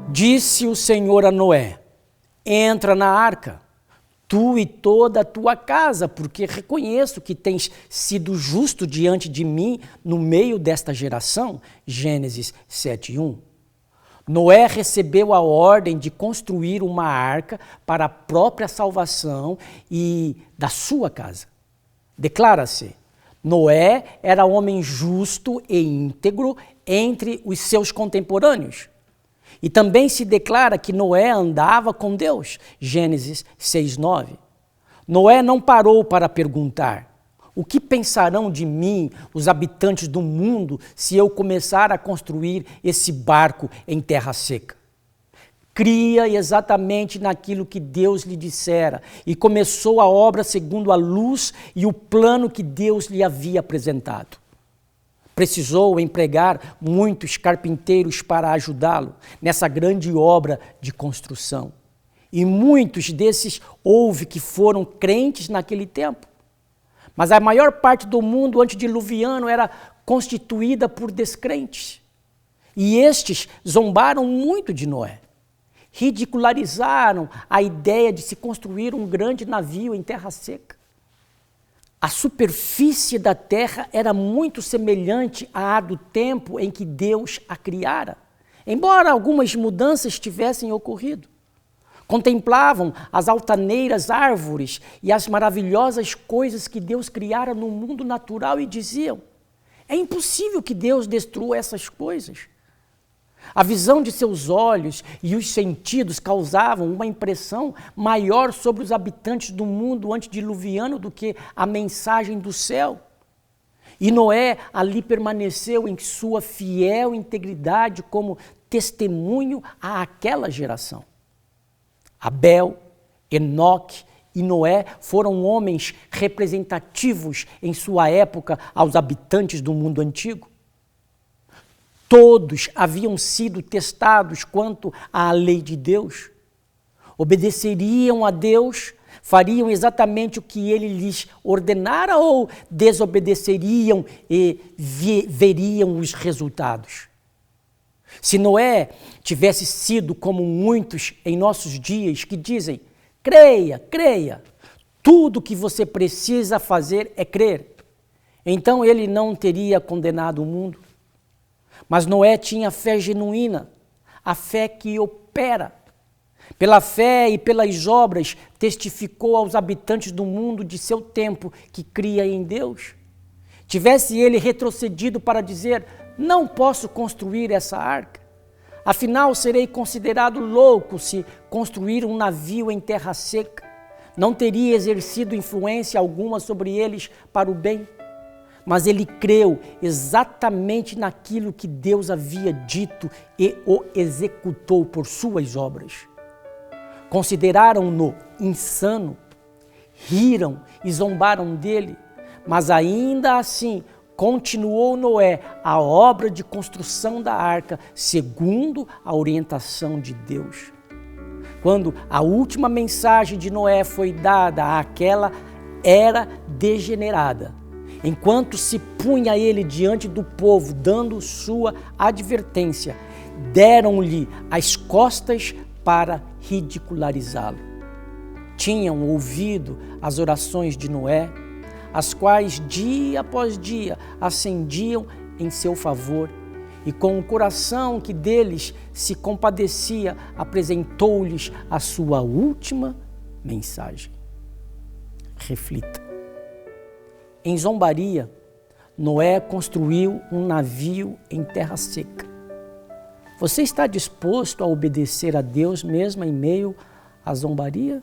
Disse o Senhor a Noé: entra na arca, tu e toda a tua casa, porque reconheço que tens sido justo diante de mim no meio desta geração. Gênesis 7:1. Noé recebeu a ordem de construir uma arca para a própria salvação e da sua casa. Declara-se: Noé era homem justo e íntegro entre os seus contemporâneos. E também se declara que Noé andava com Deus. Gênesis 6:9. Noé não parou para perguntar: o que pensarão de mim os habitantes do mundo se eu começar a construir esse barco em terra seca? Cria exatamente naquilo que Deus lhe dissera e começou a obra segundo a luz e o plano que Deus lhe havia apresentado. Precisou empregar muitos carpinteiros para ajudá-lo nessa grande obra de construção. E muitos desses houve que foram crentes naquele tempo. Mas a maior parte do mundo antediluviano era constituída por descrentes. E estes zombaram muito de Noé. Ridicularizaram a ideia de se construir um grande navio em terra seca. A superfície da terra era muito semelhante à do tempo em que Deus a criara, embora algumas mudanças tivessem ocorrido. Contemplavam as altaneiras árvores e as maravilhosas coisas que Deus criara no mundo natural e diziam: é impossível que Deus destrua essas coisas. A visão de seus olhos e os sentidos causavam uma impressão maior sobre os habitantes do mundo antediluviano do que a mensagem do céu. E Noé ali permaneceu em sua fiel integridade como testemunho àquela geração. Abel, Enoque e Noé foram homens representativos em sua época aos habitantes do mundo antigo. Todos haviam sido testados quanto à lei de Deus. Obedeceriam a Deus, fariam exatamente o que ele lhes ordenara ou desobedeceriam e veriam os resultados. Se Noé tivesse sido como muitos em nossos dias que dizem: creia, creia, tudo que você precisa fazer é crer, então ele não teria condenado o mundo. Mas Noé tinha fé genuína, a fé que opera. Pela fé e pelas obras, testificou aos habitantes do mundo de seu tempo que cria em Deus. Tivesse ele retrocedido para dizer: não posso construir essa arca, afinal serei considerado louco se construir um navio em terra seca, não teria exercido influência alguma sobre eles para o bem. Mas ele creu exatamente naquilo que Deus havia dito e o executou por suas obras. Consideraram-no insano, riram e zombaram dele, mas ainda assim continuou Noé a obra de construção da arca segundo a orientação de Deus. Quando a última mensagem de Noé foi dada àquela era degenerada, enquanto se punha ele diante do povo, dando sua advertência, deram-lhe as costas para ridicularizá-lo. Tinham ouvido as orações de Noé, as quais dia após dia ascendiam em seu favor, e com o coração que deles se compadecia, apresentou-lhes a sua última mensagem. Reflita. Em zombaria, Noé construiu um navio em terra seca. Você está disposto a obedecer a Deus mesmo em meio à zombaria?